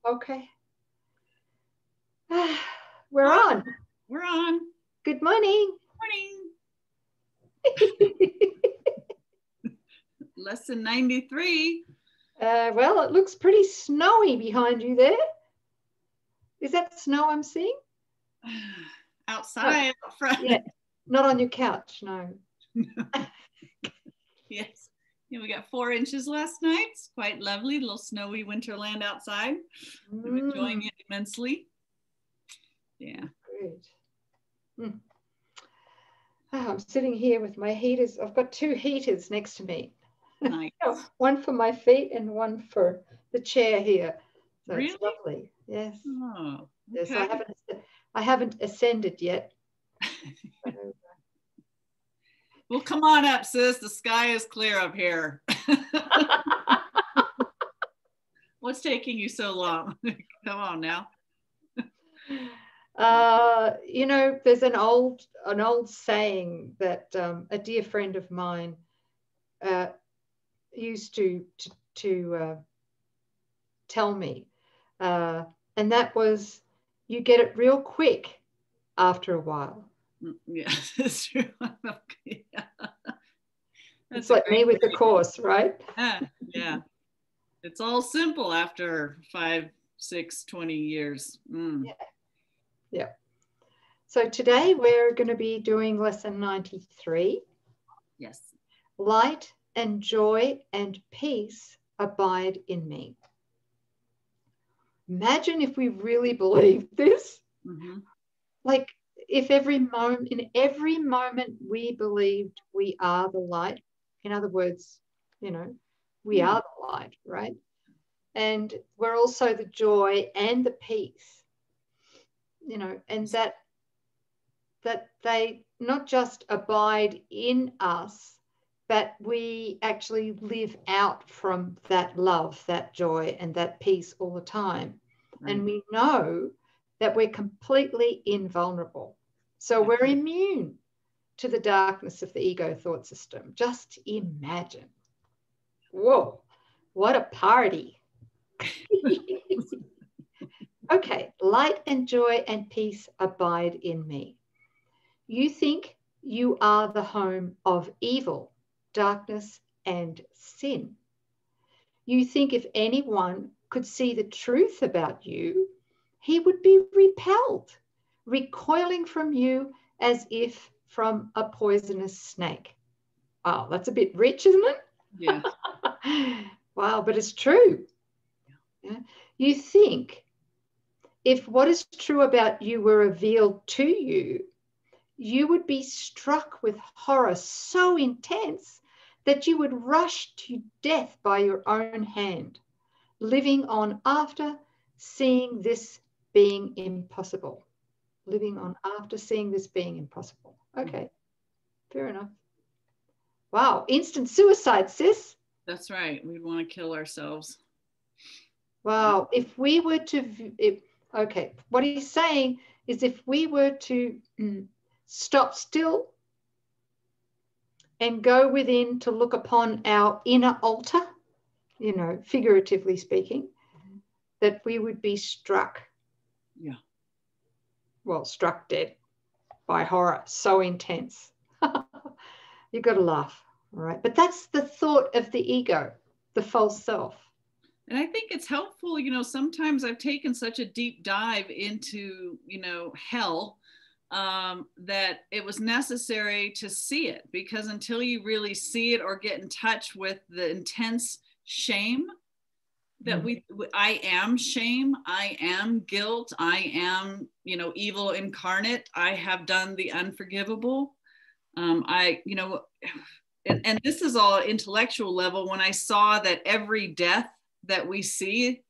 Okay. We're on. We're on. Good morning. Morning. Lesson 93. Well, it looks pretty snowy behind you there. Is that snow I'm seeing? Outside, out front. Yeah, not on your couch, no. Yes. Yeah, we got 4 inches last night. It's quite lovely, little snowy winterland outside. I'm enjoying it immensely. Yeah. Good. Oh, I'm sitting here with my heaters. I've got 2 heaters next to me. Nice. One for my feet and one for the chair here. So really? It's lovely. Yes. Oh, okay. yes, I haven't ascended yet. Well, come on up, sis. The sky is clear up here. What's taking you so long? Come on now. You know, there's an old saying that a dear friend of mine used to tell me, and that was, you get it real quick after a while. Yeah, that's true. Okay. Yeah. It's like me with the course, right? Yeah. It's all simple after 5, 6, 20 years. Yeah. So today we're going to be doing lesson 93. Yes. Light and joy and peace abide in me. Imagine if we really believed this. Mm-hmm. Like, if in every moment we believed we are the light, in other words, you know, we are the light, right? And we're also the joy and the peace, you know, and that they not just abide in us, but we actually live out from that love, that joy, and that peace all the time. Right. And we know that we're completely invulnerable. So we're immune to the darkness of the ego thought system. Just imagine. Whoa, what a party. Okay, light and joy and peace abide in me. You think you are the home of evil, darkness, and sin. You think if anyone could see the truth about you, he would be repelled, recoiling from you as if from a poisonous snake. Oh, that's a bit rich, isn't it? Yeah. Wow, but it's true. Yeah. You think if what is true about you were revealed to you, you would be struck with horror so intense that you would rush to death by your own hand, living on after seeing this being impossible. Living on after seeing this being impossible. Okay, fair enough. Wow, instant suicide, sis. That's right. We'd want to kill ourselves. Wow, if we were to, okay, what he's saying is if we were to stop still and go within to look upon our inner altar, you know, figuratively speaking, that we would be struck. Yeah. Well, struck dead by horror, so intense. You've got to laugh, all right? But that's the thought of the ego, the false self. And I think it's helpful, you know, sometimes I've taken such a deep dive into, you know, hell, that it was necessary to see it, because until you really see it or get in touch with the intense shame that I am shame, I am guilt, I am, you know, evil incarnate, I have done the unforgivable. You know, and this is all intellectual level. When I saw that every death that we see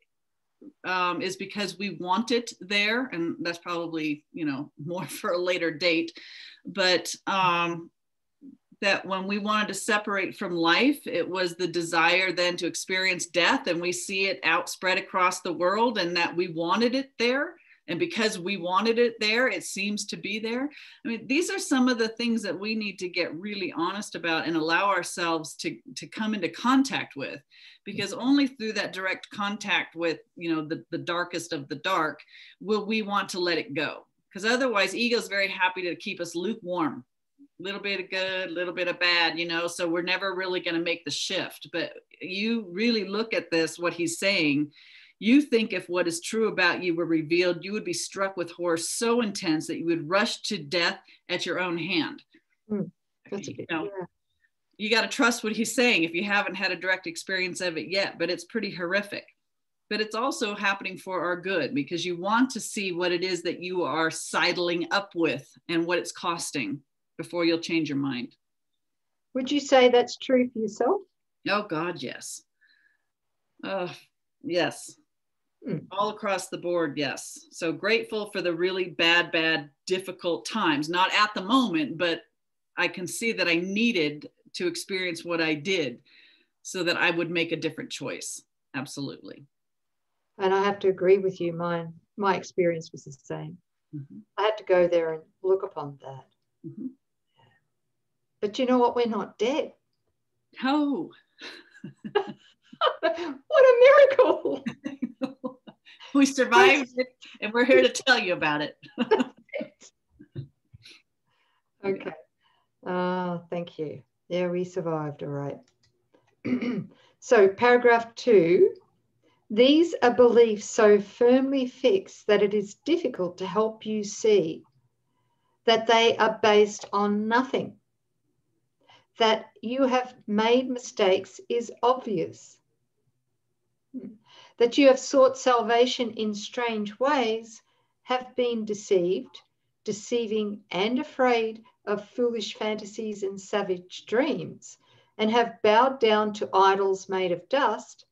is because we want it there, and that's probably, you know, more for a later date, but that when we wanted to separate from life, it was the desire then to experience death, and we see it outspread across the world, and that we wanted it there, And because we wanted it there, it seems to be there. I mean, these are some of the things that we need to get really honest about and allow ourselves to come into contact with, because only through that direct contact with, you know, the darkest of the dark will we want to let it go. Because otherwise, ego is very happy to keep us lukewarm, a little bit of good, a little bit of bad, you know, so we're never really going to make the shift. But you really look at this, what he's saying, you think if what is true about you were revealed, you would be struck with horror so intense that you would rush to death at your own hand. That's a bit, you got to trust what he's saying if you haven't had a direct experience of it yet, but it's pretty horrific. But it's also happening for our good, because you want to see what it is that you are sidling up with and what it's costing before you'll change your mind. Would you say that's true for yourself? Oh God, yes. Yes. All across the board, yes. So grateful for the really bad, difficult times. Not at the moment, but I can see that I needed to experience what I did so that I would make a different choice. Absolutely. And I have to agree with you. My experience was the same. I had to go there and look upon that. But you know what? We're not dead. Oh. What a miracle. We survived it, and we're here to tell you about it. Okay. Thank you. Yeah, we survived. All right. So paragraph 2, these are beliefs so firmly fixed that it is difficult to help you see that they are based on nothing. That you have made mistakes is obvious. That you have sought salvation in strange ways, have been deceived, deceiving and afraid of foolish fantasies and savage dreams, and have bowed down to idols made of dust.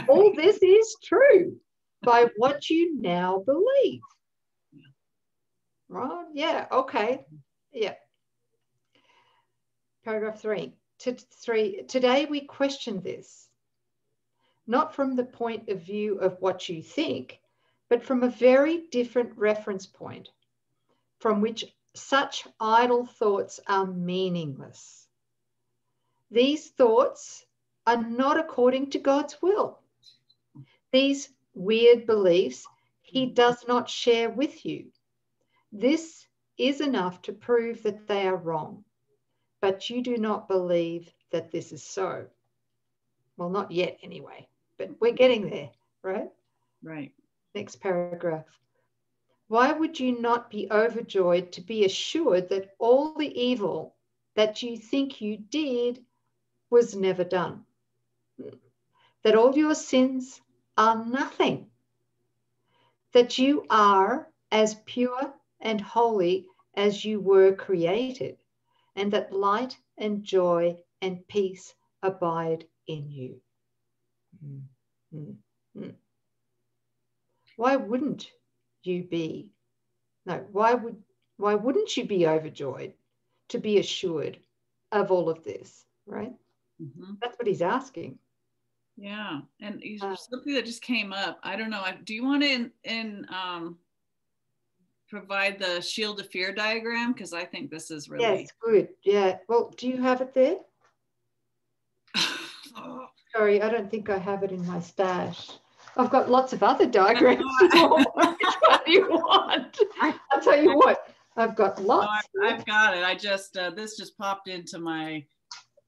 All this is true by what you now believe. Right? Yeah, okay. Yeah. Paragraph 3. Today we question this, not from the point of view of what you think, but from a very different reference point, from which such idle thoughts are meaningless. These thoughts are not according to God's will. These weird beliefs he does not share with you. This is enough to prove that they are wrong, but you do not believe that this is so. Well, not yet anyway, but we're getting there, right? Right. Next paragraph. Why would you not be overjoyed to be assured that all the evil that you think you did was never done? That all your sins are nothing? That you are as pure and holy as you were created, and that light and joy and peace abide in you? Why wouldn't you be? No, why wouldn't you be overjoyed to be assured of all of this, right? That's what he's asking. Yeah, and something that just came up. I don't know. Do you want to provide the shield of fear diagram? Because I think this is really. Yes, good. Yeah. Well, do you have it there? Sorry, I don't think I have it in my stash. I've got lots of other diagrams. Which one do you want? I'll tell you what. I've got lots. No, I've got it. I just this just popped into my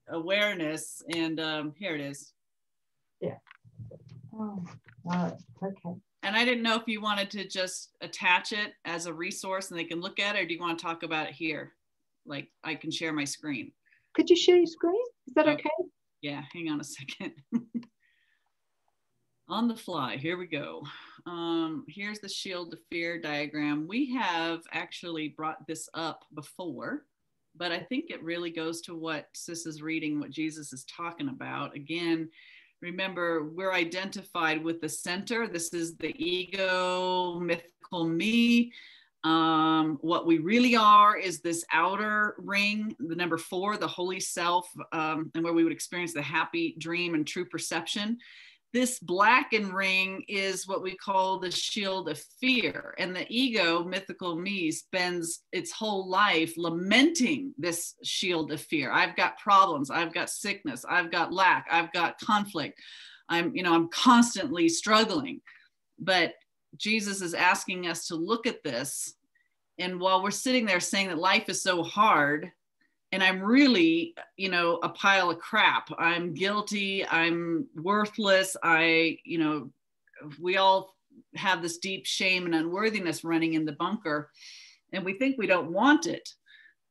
awareness, and here it is. Yeah. Oh, wow. Okay. And I didn't know if you wanted to just attach it as a resource and they can look at it, or do you want to talk about it here? Like I can share my screen. Could you share your screen? Is that okay? Yeah, hang on a second. On the fly, here we go. Here's the shield of fear diagram. We have actually brought this up before, but I think it really goes to what Sis is reading, what Jesus is talking about. Again, remember, we're identified with the center. This is the ego, mythical me. What we really are is this outer ring, the number 4, the holy self, and where we would experience the happy dream and true perception. this blackened ring is what we call the shield of fear. And the ego, mythical me, spends its whole life lamenting this shield of fear. I've got problems. I've got sickness. I've got lack. I've got conflict. I'm constantly struggling. But Jesus is asking us to look at this. And while we're sitting there saying that life is so hard, and I'm really, a pile of crap. I'm guilty. I'm worthless. We all have this deep shame and unworthiness running in the bunker, and we think we don't want it.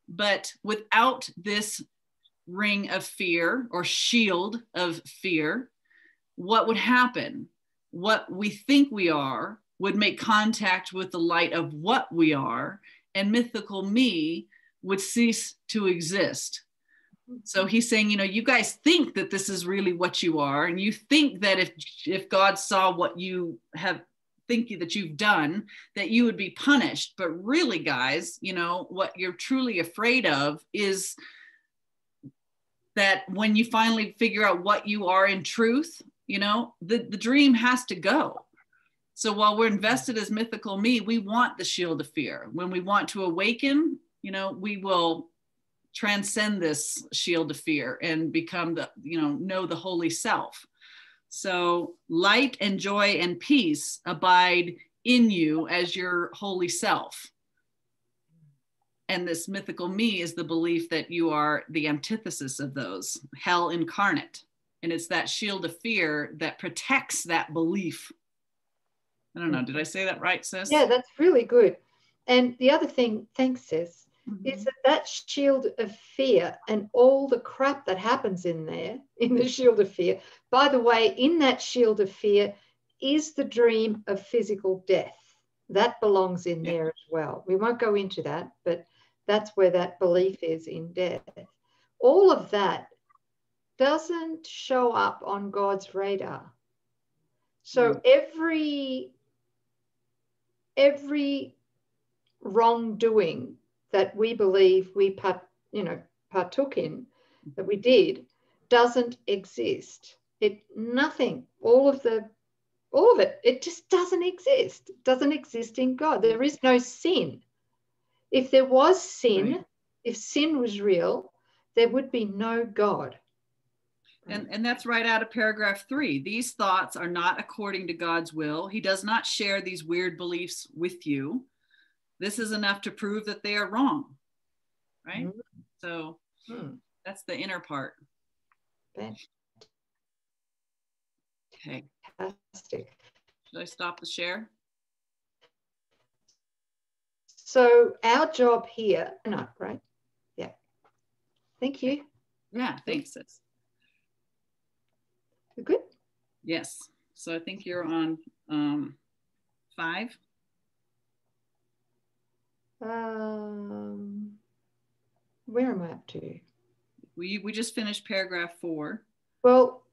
But without this ring of fear or shield of fear, what would happen? What we think we are would make contact with the light of what we are, and mythical me would cease to exist. So he's saying, you guys think that this is really what you are, and you think that if God saw what you have, that you've done, that you would be punished. But really, guys, what you're truly afraid of is that when you finally figure out what you are in truth, the dream has to go. So while we're invested as mythical me, we want the shield of fear. When we want to awaken, we will transcend this shield of fear and become know the holy self. So light and joy and peace abide in you as your holy self. And this mythical me is the belief that you are the antithesis of those, hell incarnate. And it's that shield of fear that protects that belief. I don't know, did I say that right, sis? Yeah, that's really good. And the other thing, thanks, sis, is that shield of fear and all the crap that happens in there, in the shield of fear. By the way, in that shield of fear is the dream of physical death. That belongs in there as well. We won't go into that, but that's where that belief is in death. All of that doesn't show up on God's radar. So every wrongdoing that we believe we partook in, that we did, doesn't exist. All of it, it just doesn't exist. It doesn't exist in God. There is no sin. If there was sin, if sin was real, there would be no God. And that's right out of paragraph 3. These thoughts are not according to God's will. He does not share these weird beliefs with you. This is enough to prove that they are wrong, right? So that's the inner part. Okay. Fantastic. Should I stop the share? So our job here, no, right? Yeah. Thank you. Yeah, thanks, sis. We're good? Yes. So I think you're on 5. Where am I up to? We just finished paragraph 4. Well,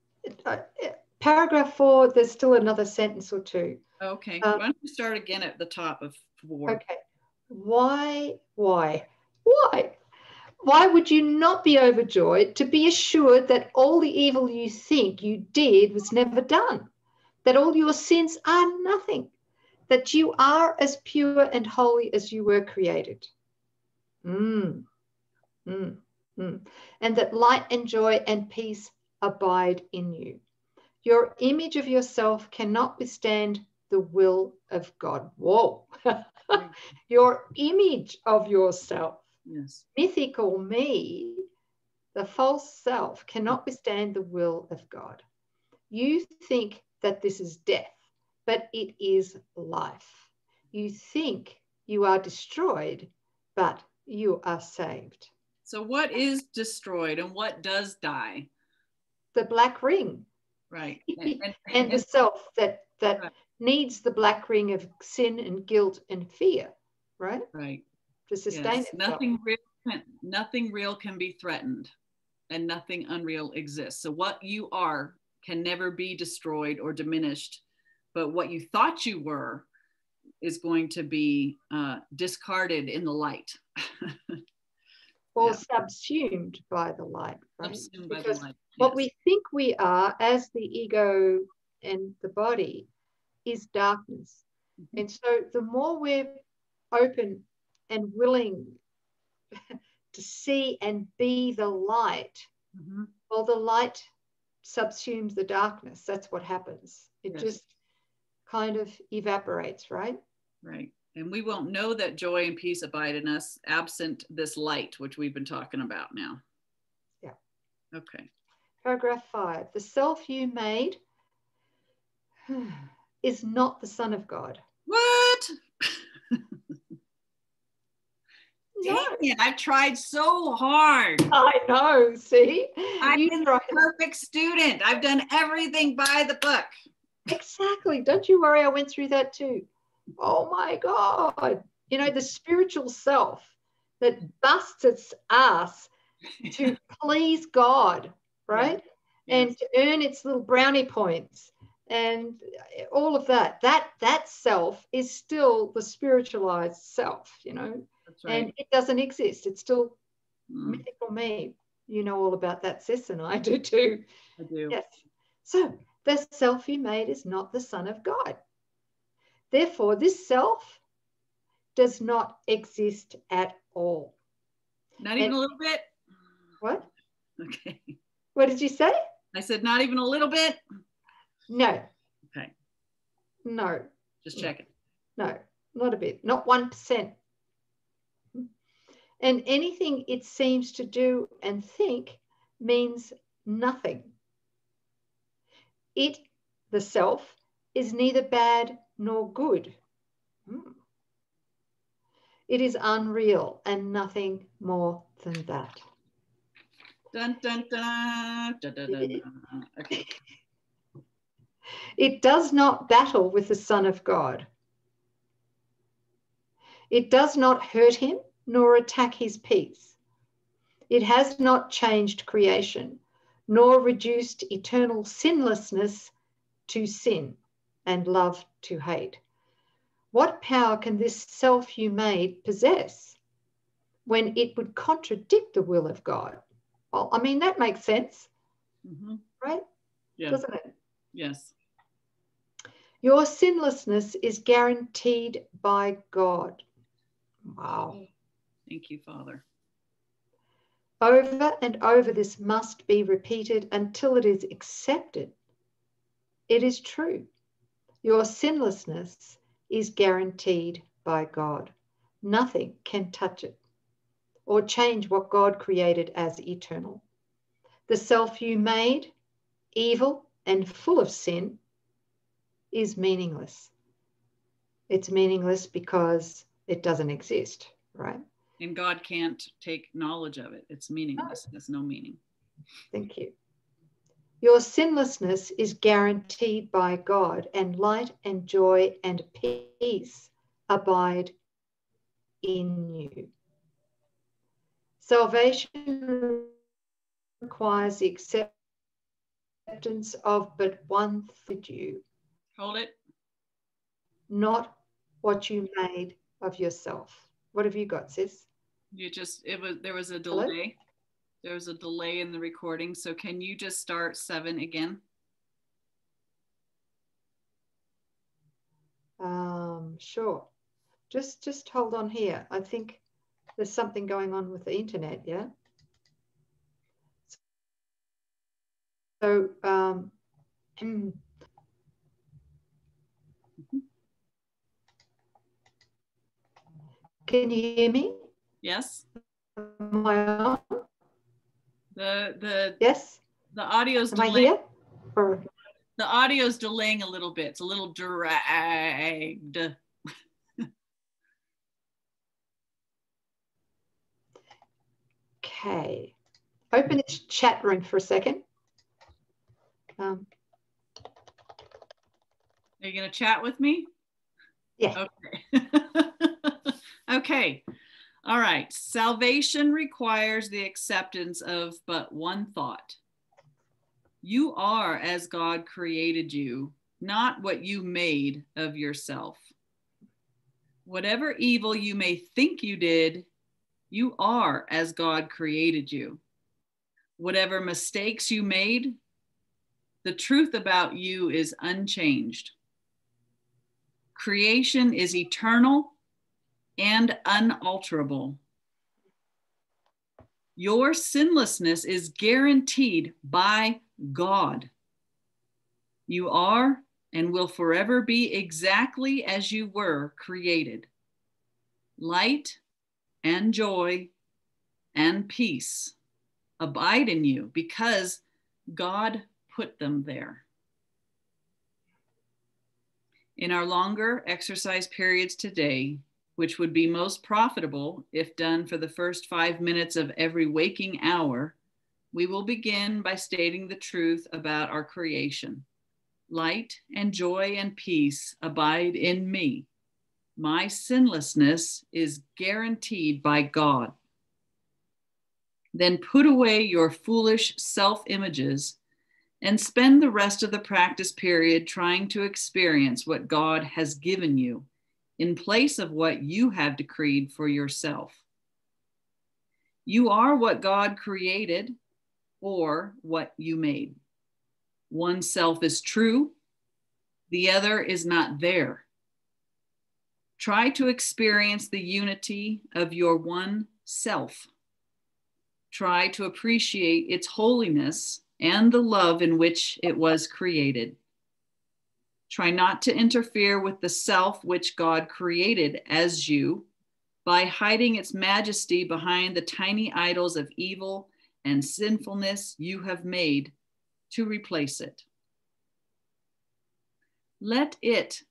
paragraph 4, there's still another sentence or two. Okay. Why don't you start again at the top of 4? Okay. Why would you not be overjoyed to be assured that all the evil you think you did was never done, that all your sins are nothing, that you are as pure and holy as you were created? And that light and joy and peace abide in you. Your image of yourself cannot withstand the will of God. Whoa. Your image of yourself. Yes. Mythical me, the false self, cannot withstand the will of God. You think that this is death, but it is life. You think you are destroyed, but you are saved. So what is destroyed and what does die? The black ring. Right. And the self that right. needs the black ring of sin and guilt and fear, right? Right. To sustain itself. Nothing real can be threatened, and nothing unreal exists. So what you are can never be destroyed or diminished, but what you thought you were is going to be discarded in the light. Or subsumed by the light, right? Subsumed by because the light. what we think we are as the ego and the body is darkness. And so the more we're open and willing to see and be the light, well, the light subsumes the darkness. That's what happens. It just kind of evaporates, right? Right. And we won't know that joy and peace abide in us absent this light, which we've been talking about now. Yeah. Okay. Paragraph 5. The self you made is not the Son of God. What? No. Dang it, I've tried so hard. I know, see? I've been a perfect student. I've done everything by the book. Exactly. Don't you worry, I went through that too. Oh my God. You know, the spiritual self that busts its ass to please God, right? Yes. And to earn its little brownie points and all of that. That self is still the spiritualized self, you know. That's right. And it doesn't exist. It's still mythical me. You know all about that, sis, and I do too. I do. Yes. So the self you made is not the Son of God. Therefore, this self does not exist at all. Not even a little bit? What? Okay. What did you say? I said not even a little bit? No. Okay. No. Just checking. No, not a bit. Not 1%. And anything it seems to do and think means nothing. It, the self, is neither bad nor good. It is unreal and nothing more than that. Dun, dun, dun, dun, dun, dun, dun. Okay. It does not battle with the Son of God. It does not hurt him nor attack his peace. It has not changed creation, nor reduced eternal sinlessness to sin and love to hate. What power can this self you made possess when it would contradict the will of God? Well, I mean, that makes sense, right? Yeah. Doesn't it? Yes. Your sinlessness is guaranteed by God. Wow. Thank you, Father. Over and over, this must be repeated until it is accepted. It is true. Your sinlessness is guaranteed by God. Nothing can touch it or change what God created as eternal. The self you made, evil and full of sin, is meaningless. It's meaningless because it doesn't exist, right? And God can't take knowledge of it. It's meaningless. It has no meaning. Thank you. Your sinlessness is guaranteed by God, and light and joy and peace abide in you. Salvation requires the acceptance of but one thing you. Hold it. Not what you made of yourself. What have you got, sis? There was a delay. Hello? There was a delay in the recording. So can you just start 7 again? Sure. Just hold on here. I think there's something going on with the internet, yeah? So, can you hear me? Yes. Am I on? Yes. The audio's delaying. Am I here? Or? The audio's delaying a little bit. It's a little dragged. Okay. Open this chat room for a second. Are you going to chat with me? Yeah. Okay. Okay. All right. Salvation requires the acceptance of but one thought. You are as God created you, not what you made of yourself. Whatever evil you may think you did, you are as God created you. Whatever mistakes you made, The truth about you is unchanged. Creation is eternal and unalterable. Your sinlessness is guaranteed by God. You are and will forever be exactly as you were created. Light and joy and peace abide in you because God put them there. In our longer exercise periods today, which would be most profitable if done for the first 5 minutes of every waking hour, we will begin by stating the truth about our creation. Light and joy and peace abide in me. My sinlessness is guaranteed by God. Then put away your foolish self-images and spend the rest of the practice period trying to experience what God has given you in place of what you have decreed for yourself. You are what God created or what you made. One self is true, the other is not there. Try to experience the unity of your one self. Try to appreciate its holiness and the love in which it was created. Try not to interfere with the self which God created as you by hiding its majesty behind the tiny idols of evil and sinfulness you have made to replace it. Let it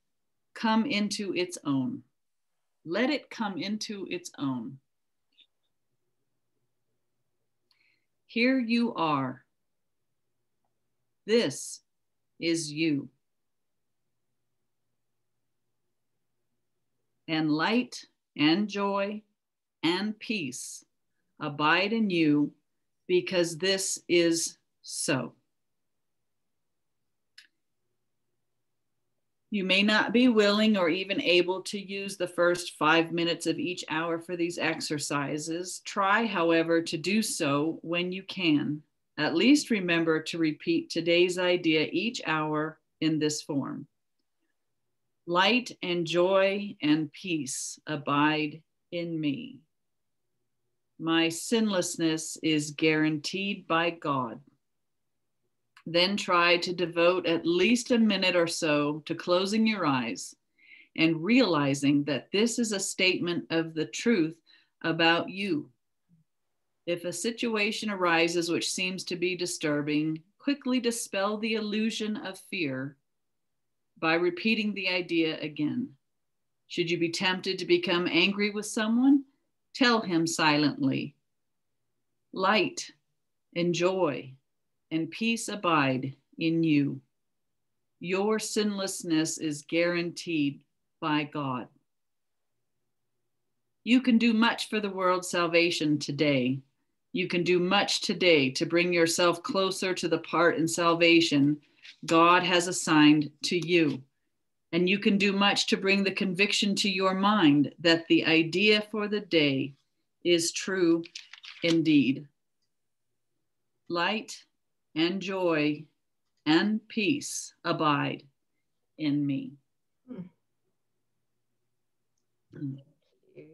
come into its own. Let it come into its own. Here you are. This is you. And light and joy and peace abide in you because this is so. You may not be willing or even able to use the first 5 minutes of each hour for these exercises. Try, however, to do so when you can. At least remember to repeat today's idea each hour in this form. Light and joy and peace abide in me. My sinlessness is guaranteed by God. Then try to devote at least a minute or so to closing your eyes and realizing that this is a statement of the truth about you. If a situation arises which seems to be disturbing, quickly dispel the illusion of fear by repeating the idea again. Should you be tempted to become angry with someone, tell him silently, light and joy and peace abide in you. Your sinlessness is guaranteed by God. You can do much for the world's salvation today. You can do much today to bring yourself closer to the part in salvation God has assigned to you. And you can do much to bring the conviction to your mind that the idea for the day is true indeed. Light and joy and peace abide in me. Thank you.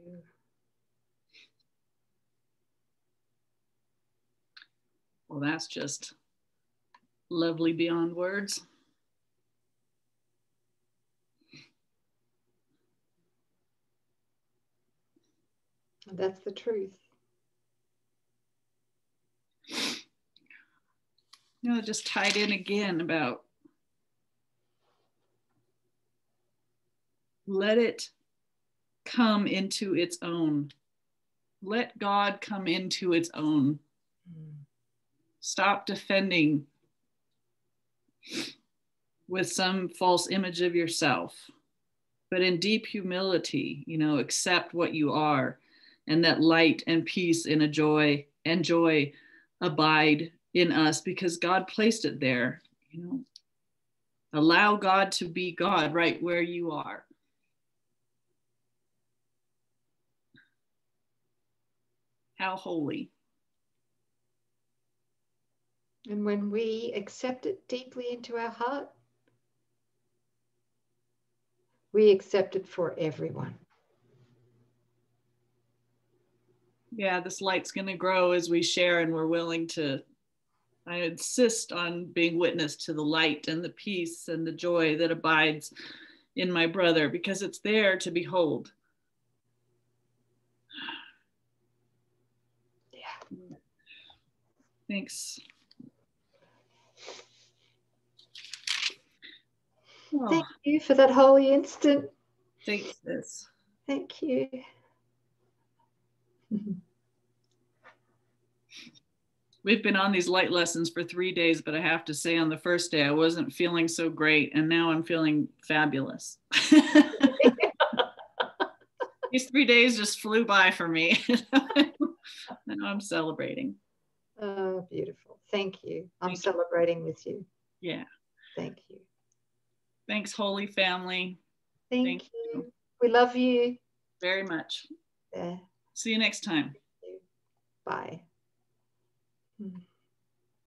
Well, that's just lovely beyond words. That's the truth. You know, just tied in again about let it come into its own. Let God come into its own. Stop defending with some false image of yourself, but in deep humility, you know, accept what you are, and that light and peace and joy abide in us because God placed it there. You know, allow God to be God right where you are. How holy. And when we accept it deeply into our heart, we accept it for everyone. Yeah, this light's going to grow as we share, and we're willing to. I insist on being witness to the light and the peace and the joy that abides in my brother, because it's there to behold. Yeah. Thanks. Thank you for that holy instant. Thanks, sis. Thank you. We've been on these light lessons for 3 days, but I have to say on the first day, I wasn't feeling so great. And now I'm feeling fabulous. These 3 days just flew by for me. Now I'm celebrating. Oh, beautiful. Thank you. I'm celebrating with you. Yeah. Thank you. Thanks, Holy Family. Thank you. We love you. Very much. Yeah. See you next time. Bye.